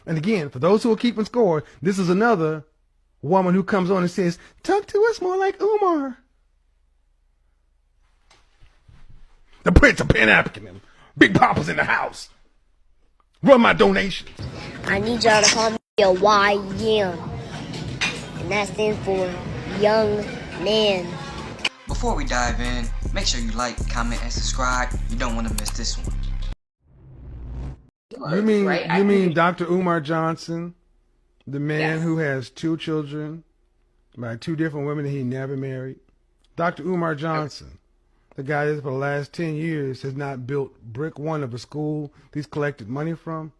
And again, for those who are keeping score, this is another woman who comes on and says, talk to us more like Umar. The Prince of Pan-African. Big Papa's in the house. Run my donations. I need y'all to call me a YM. And that stands for young man. Before we dive in, make sure you like, comment, and subscribe. You don't want to miss this one. You mean Dr. Umar Johnson, the man who has 2 children by 2 different women that he never married? Dr. Umar Johnson, the guy that for the last 10 years has not built brick one of a school he's collected money from.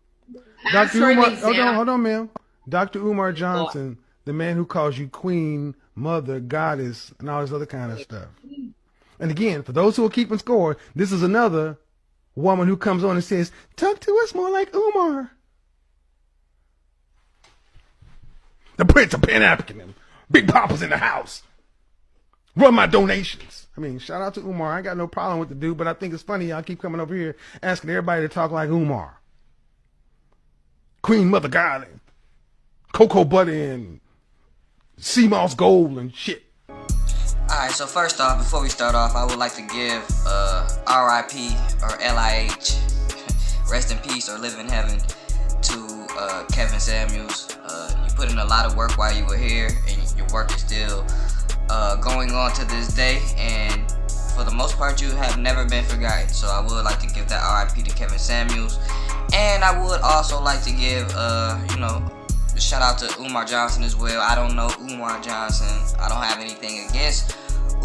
Dr. Umar, hold on, ma'am. Dr. Umar Johnson, the man who calls you queen, mother, goddess, and all this other kind of stuff. And again, for those who are keeping score, this is another woman who comes on and says, talk to us more like Umar. The Prince of Pan-African. Big Papa's in the house. Run my donations. I mean, shout out to Umar. I ain't got no problem with the dude, but I think it's funny y'all keep coming over here asking everybody to talk like Umar. Queen Mother God and Cocoa Butter and sea moss gold and shit. Alright, so first off, before we start off, I would like to give RIP or LIH, rest in peace or live in heaven, to Kevin Samuels. You put in a lot of work while you were here, and your work is still going on to this day, and for the most part, you have never been forgotten. So I would like to give that RIP to Kevin Samuels, and I would also like to give, a shout out to Umar Johnson as well. I don't know Umar Johnson. I don't have anything against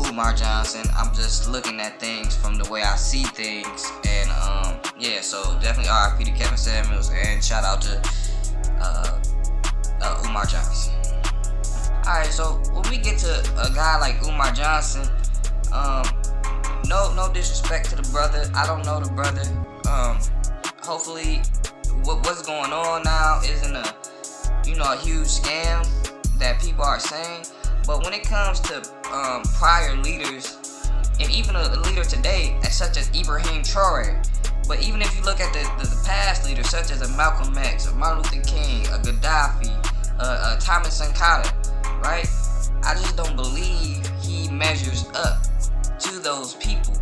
Umar Johnson. I'm just looking at things from the way I see things, and yeah, so definitely RIP to Kevin Samuels, and shout out to Umar Johnson. Alright, so when we get to a guy like Umar Johnson, no disrespect to the brother. I don't know the brother. Hopefully what's going on now isn't a huge scam that people are saying. But when it comes to prior leaders, and even a leader today, such as Ibrahim Traore, but even if you look at the past leaders, such as a Malcolm X, a Martin Luther King, a Gaddafi, a Thomas Sankara, right? I just don't believe he measures up to those people,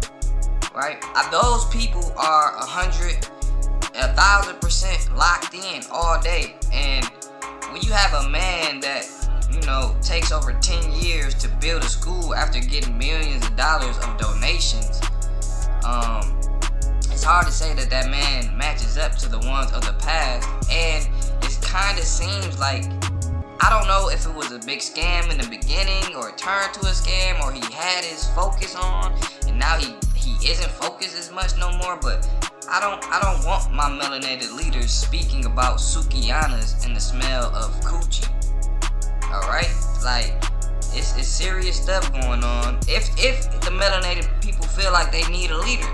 right? Those people are 1,000% locked in all day, and when you have a man that takes over 10 years to build a school after getting millions of dollars of donations, it's hard to say that man matches up to the ones of the past. And it kind of seems like, I don't know if it was a big scam in the beginning or it turned to a scam, or he had his focus on and now he isn't focused as much no more. But I don't want my melanated leaders speaking about Sukianas and the smell of coochie. Alright? Like, it's serious stuff going on. If the melanated people feel like they need a leader,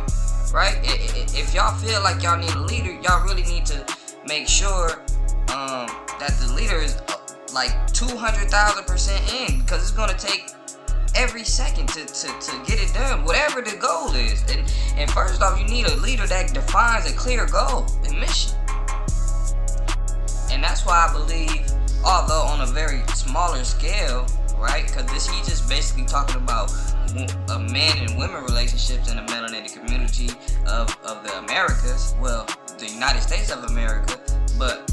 right? If y'all feel like y'all need a leader, y'all really need to make sure that the leader is like 200,000% in, because it's gonna take every second to get it done, whatever the goal is. And first off, you need a leader that defines a clear goal and mission. And that's why I believe, although on a very smaller scale, right? Because he's just basically talking about men and women relationships in the melanated community of the Americas, well, the United States of America. But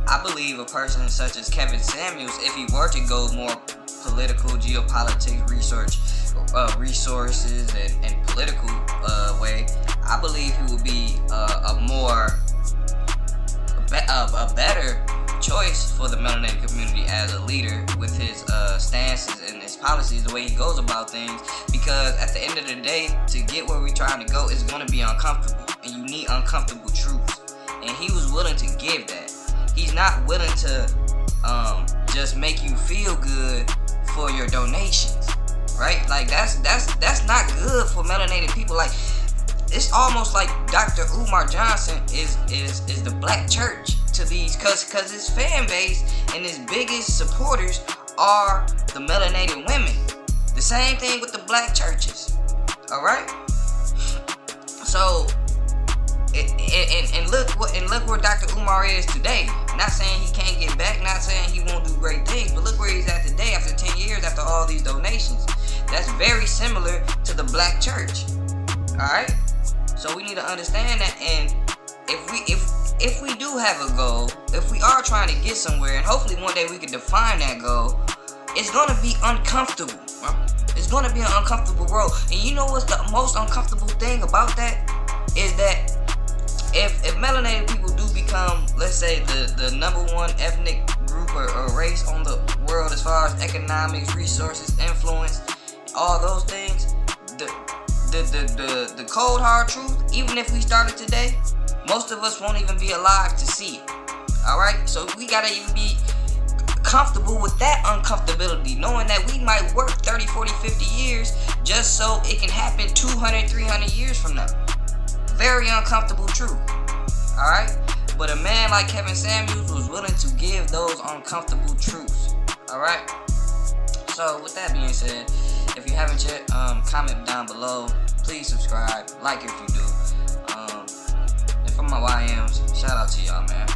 I believe a person such as Kevin Samuels, if he were to go more political, geopolitics, resources, and political way, I believe he would be a better choice for the melanated community as a leader, with his stances and his policies, the way he goes about things. Because at the end of the day, to get where we're trying to go, it's going to be uncomfortable, and you need uncomfortable truths. And he was willing to give that. He's not willing to just make you feel good for your donations, right? Like that's not good for melanated people. Like, it's almost like Dr. Umar Johnson is the black church to these, cause his fan base and his biggest supporters are the melanated women. The same thing with the black churches. All right. So and look where Dr. Umar is today. Not saying he can't get back, not saying he won't do great things, but look where he's at today after 10 years after all these donations. That's very similar to the black church. Alright? So we need to understand that, and if we do have a goal, if we are trying to get somewhere, and hopefully one day we can define that goal, it's gonna be uncomfortable. It's gonna be an uncomfortable road. And you know what's the most uncomfortable thing about that? Is that if melanated people do become, let's say, the number one ethnic group or race on the world as far as economics, resources, influence, all those things, the cold hard truth, even if we started today, most of us won't even be alive to see it. Alright? So we gotta even be comfortable with that uncomfortability, knowing that we might work 30, 40, 50 years just so it can happen 200, 300 years from now. Very uncomfortable truth. Alright? But a man like Kevin Samuels was willing to give those uncomfortable truths. Alright? So with that being said, if you haven't yet, comment down below. Please subscribe, like if you do. And for my YMs, shout out to y'all, man.